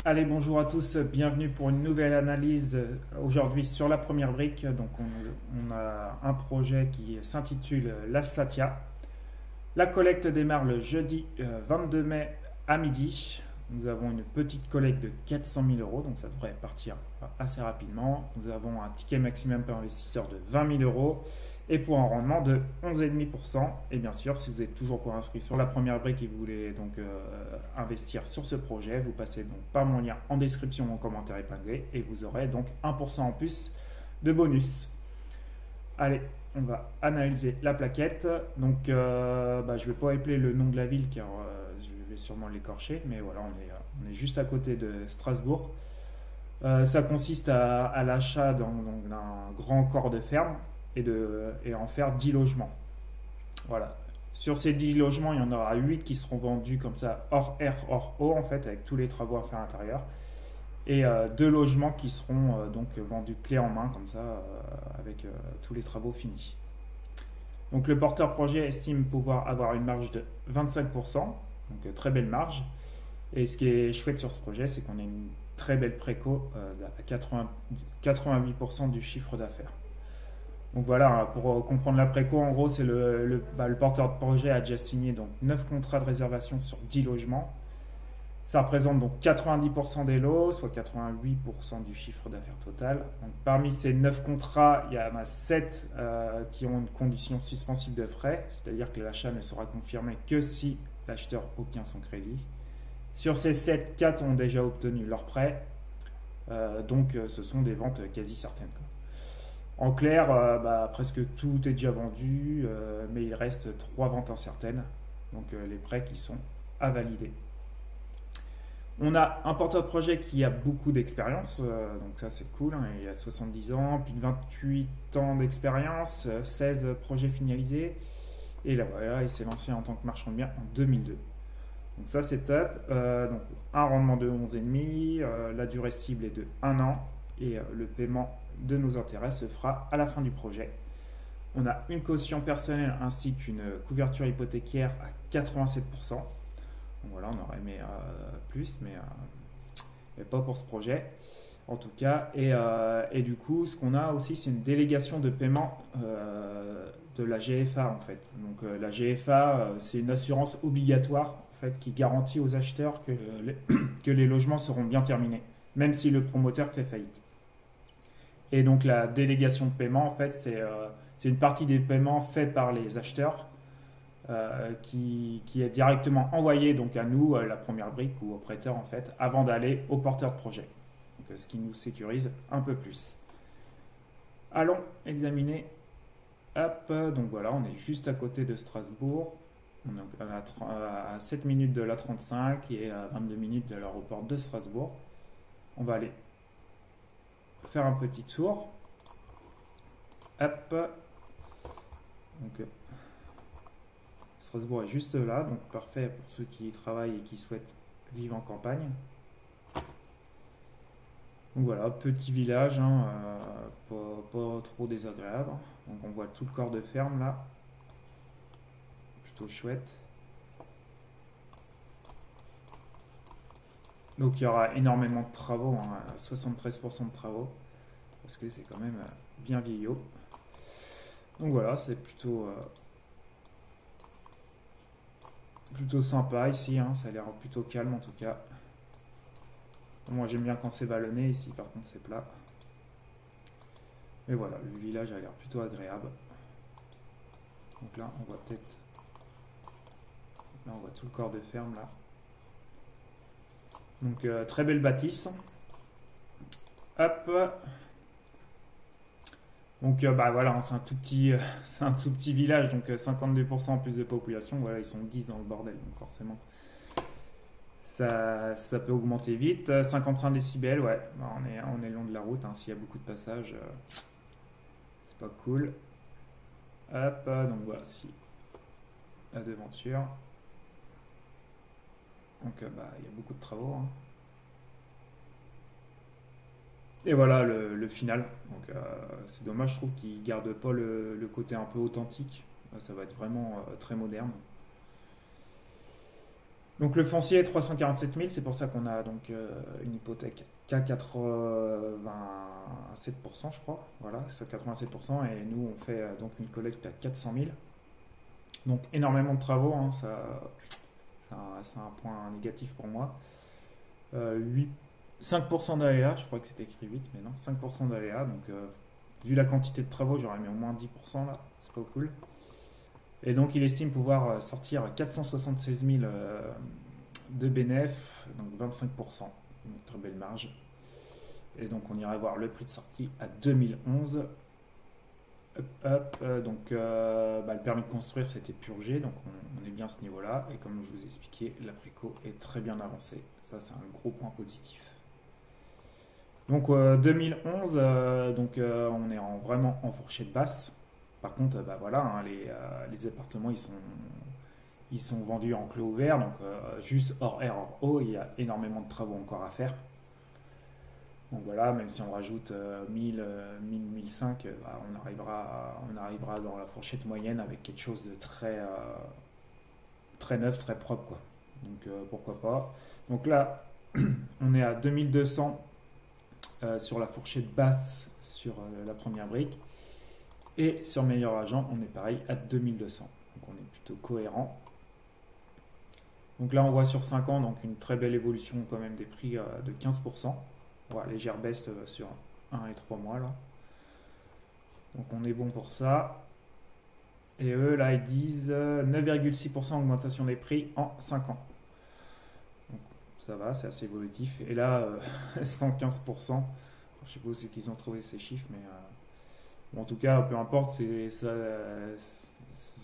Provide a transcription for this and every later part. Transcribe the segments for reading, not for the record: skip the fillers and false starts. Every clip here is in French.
Allez, bonjour à tous, bienvenue pour une nouvelle analyse aujourd'hui sur la première brique. Donc, on a un projet qui s'intitule l'Alsatia. La collecte démarre le jeudi 22 mai à midi. Nous avons une petite collecte de 400 000 euros, donc ça devrait partir assez rapidement. Nous avons un ticket maximum par investisseur de 20 000 euros et pour un rendement de 11,5%. Et bien sûr, si vous êtes toujours pas inscrit sur la première brique et que vous voulez donc investir sur ce projet, vous passez donc par mon lien en description ou en commentaire épinglé et vous aurez donc 1% en plus de bonus. Allez, on va analyser la plaquette. Donc, je ne vais pas appeler le nom de la ville car je vais sûrement l'écorcher, mais voilà, on est juste à côté de Strasbourg. Ça consiste à l'achat d'un grand corps de ferme et en faire 10 logements. Voilà. Sur ces 10 logements, il y en aura 8 qui seront vendus comme ça, hors air, hors eau, en fait, avec tous les travaux à faire à l'intérieur. Et 2 logements qui seront donc vendus clé en main, comme ça, avec tous les travaux finis. Donc le porteur projet estime pouvoir avoir une marge de 25%, donc très belle marge. Et ce qui est chouette sur ce projet, c'est qu'on a une très belle préco à 88% du chiffre d'affaires. Donc voilà, pour comprendre la préco, en gros, c'est le porteur de projet a déjà signé donc 9 contrats de réservation sur 10 logements. Ça représente donc 90% des lots, soit 88% du chiffre d'affaires total. Donc, parmi ces 9 contrats, il y en a 7 qui ont une condition suspensive de frais, c'est-à-dire que l'achat ne sera confirmé que si l'acheteur obtient son crédit. Sur ces 7, 4 ont déjà obtenu leur prêt, donc ce sont des ventes quasi certaines. En clair, presque tout est déjà vendu, mais il reste 3 ventes incertaines, donc les prêts qui sont à valider. On a un porteur de projet qui a beaucoup d'expérience, donc ça c'est cool, hein, il a 70 ans, plus de 28 ans d'expérience, 16 projets finalisés, et là voilà, il s'est lancé en tant que marchand de biens en 2002. Donc ça c'est top, donc un rendement de 11,5, la durée cible est de 1 an, et le paiement de nos intérêts se fera à la fin du projet. On a une caution personnelle ainsi qu'une couverture hypothécaire à 87%. Donc voilà, on aurait aimé plus, mais pas pour ce projet, en tout cas. Et du coup, ce qu'on a aussi, c'est une délégation de paiement de la GFA, en fait. Donc la GFA, c'est une assurance obligatoire, en fait, qui garantit aux acheteurs que les logements seront bien terminés, même si le promoteur fait faillite. Et donc la délégation de paiement, en fait, c'est une partie des paiements faits par les acheteurs qui est directement envoyé donc à nous, la première brique ou au prêteur en fait, avant d'aller au porteur de projet. Donc, ce qui nous sécurise un peu plus. Allons examiner. Hop, donc voilà, on est juste à côté de Strasbourg. On est à 7 minutes de l'A35 et à 22 minutes de l'aéroport de Strasbourg. On va aller faire un petit tour. Hop. Donc, Strasbourg est juste là, donc parfait pour ceux qui y travaillent et qui souhaitent vivre en campagne. Donc voilà, petit village, hein, pas trop désagréable. Donc on voit tout le corps de ferme là, plutôt chouette. Donc il y aura énormément de travaux, hein, 73% de travaux, parce que c'est quand même bien vieillot. Donc voilà, c'est plutôt sympa ici, hein, ça a l'air plutôt calme en tout cas. Moi j'aime bien quand c'est vallonné, ici par contre c'est plat. Mais voilà, le village a l'air plutôt agréable. Donc là on voit peut-être... Là on voit tout le corps de ferme là. Donc très belle bâtisse. Hop. Donc voilà, hein, c'est un tout petit village, donc 52% en plus de population, voilà, ils sont 10 dans le bordel, donc forcément ça peut augmenter vite. 55 décibels, ouais, on est long de la route, hein, s'il y a beaucoup de passages, c'est pas cool. Hop, donc voilà, si la devanture. Donc il y a beaucoup de travaux, hein. Et voilà le final. Donc c'est dommage, je trouve qu'il garde pas le côté un peu authentique. Ça va être vraiment très moderne. Donc le foncier est 347 000, c'est pour ça qu'on a donc une hypothèque qu'à 87%, je crois. Voilà, c'est 87%, et nous on fait donc une collecte à 400 000. Donc énormément de travaux, hein, c'est un point négatif pour moi. 5% d'aléa, je crois que c'était écrit 8, mais non, 5% d'aléa. Donc vu la quantité de travaux, j'aurais mis au moins 10% là, c'est pas cool. Et donc il estime pouvoir sortir 476 000 de bénéf, donc 25%, une très belle marge. Et donc on irait voir le prix de sortie à 2011. Donc le permis de construire, ça a été purgé, donc on est bien à ce niveau-là. Et comme je vous ai expliqué, la préco est très bien avancée. Ça, c'est un gros point positif. Donc 2011, on est vraiment en fourchette basse. Par contre, voilà, hein, les appartements, ils sont vendus en clos ouvert, donc juste hors R, hors eau, il y a énormément de travaux encore à faire. Donc voilà, même si on rajoute 1000, 1000, 1005, on arrivera dans la fourchette moyenne avec quelque chose de très neuf, très propre, quoi. Donc pourquoi pas. Donc là, on est à 2200 sur la fourchette basse sur la première brique. Et sur Meilleur Agent, on est pareil à 2200. Donc on est plutôt cohérent. Donc là, on voit sur 5 ans donc une très belle évolution quand même des prix de 15%. Voilà, légère baisse sur 1 et 3 mois là. Donc on est bon pour ça. Et eux, là, ils disent 9,6% augmentation des prix en 5 ans. Donc ça va, c'est assez évolutif. Et là, 115%. Je ne sais pas où c'est qu'ils ont trouvé ces chiffres, mais bon, en tout cas, peu importe, c'est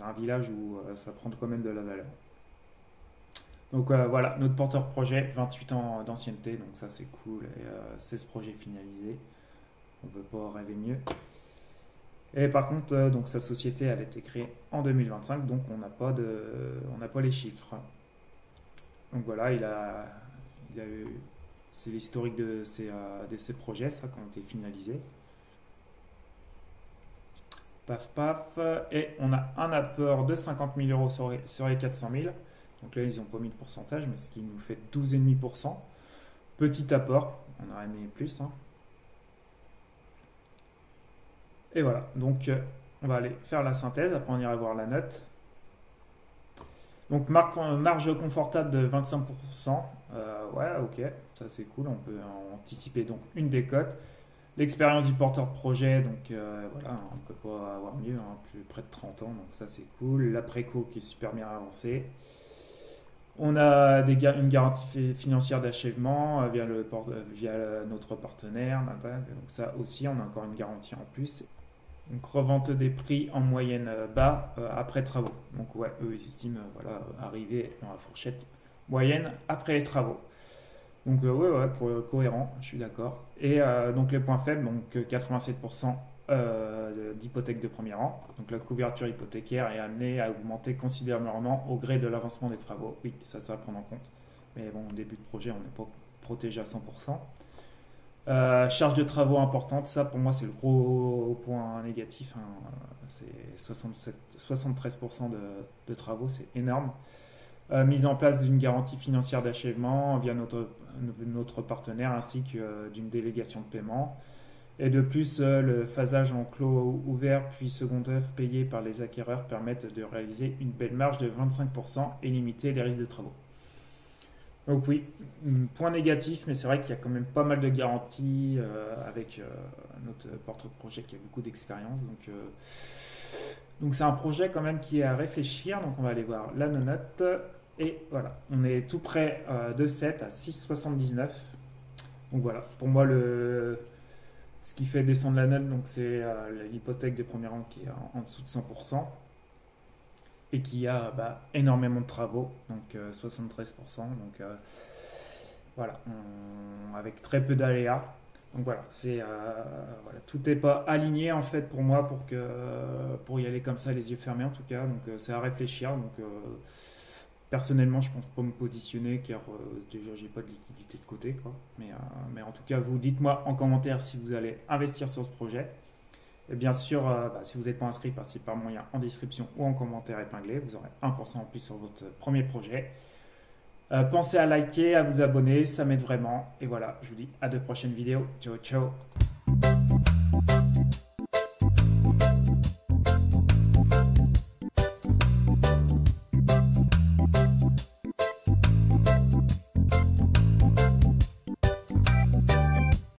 un village où ça prend quand même de la valeur. Donc voilà, notre porteur projet, 28 ans d'ancienneté, donc ça c'est cool, et 16 projets finalisés, on ne peut pas rêver mieux. Et par contre, donc sa société, elle a été créée en 2025, donc on n'a pas les chiffres. Donc voilà, il a eu, c'est l'historique de ces projets, ça, qui ont été finalisés. Paf, paf, et on a un apport de 50 000 euros sur les 400 000. Donc là, ils n'ont pas mis de pourcentage, mais ce qui nous fait 12,5%. Petit apport, on aurait mis plus, hein. Et voilà, donc on va aller faire la synthèse, après on ira voir la note. Donc marge confortable de 25%. Ouais, ok, ça c'est cool, on peut anticiper donc une décote. L'expérience du porteur de projet, donc voilà, on ne peut pas avoir mieux, hein, plus près de 30 ans, donc ça c'est cool. La préco qui est super bien avancée. On a une garantie financière d'achèvement via notre partenaire. Donc ça aussi, on a encore une garantie en plus. Donc revente des prix en moyenne bas après travaux. Donc ouais, eux ils estiment arriver dans la fourchette moyenne après les travaux. Donc ouais, cohérent, je suis d'accord. Et donc les points faibles, donc 87% d'hypothèque de premier rang. Donc la couverture hypothécaire est amenée à augmenter considérablement au gré de l'avancement des travaux. Oui, ça va prendre en compte. Mais bon, au début de projet, on n'est pas protégé à 100%. Charge de travaux importante, ça pour moi c'est le gros point négatif, hein. C'est 73% de travaux, c'est énorme. Mise en place d'une garantie financière d'achèvement via notre partenaire ainsi que d'une délégation de paiement. Et de plus, le phasage en clos ouvert puis second œuvre payé par les acquéreurs permettent de réaliser une belle marge de 25% et limiter les risques de travaux. Donc oui, point négatif, mais c'est vrai qu'il y a quand même pas mal de garanties avec notre porteur de projet qui a beaucoup d'expérience. Donc c'est un projet quand même qui est à réfléchir. Donc on va aller voir la note. Et voilà, on est tout près de 7 à 6,79. Donc voilà, pour moi ce qui fait descendre la note, donc c'est l'hypothèque des premiers rangs qui est en dessous de 100%. Et qui a énormément de travaux, donc 73%, donc voilà, avec très peu d'aléas. Donc voilà, tout n'est pas aligné en fait pour moi pour y aller comme ça les yeux fermés en tout cas, donc c'est à réfléchir. Donc personnellement, je pense pas me positionner car déjà j'ai pas de liquidité de côté, quoi. Mais en tout cas, vous dites-moi en commentaire si vous allez investir sur ce projet. Et bien sûr, si vous n'êtes pas inscrit, passez par moyen en description ou en commentaire épinglé. Vous aurez 1% en plus sur votre premier projet. Pensez à liker, à vous abonner, ça m'aide vraiment. Et voilà, je vous dis à de prochaines vidéos. Ciao, ciao.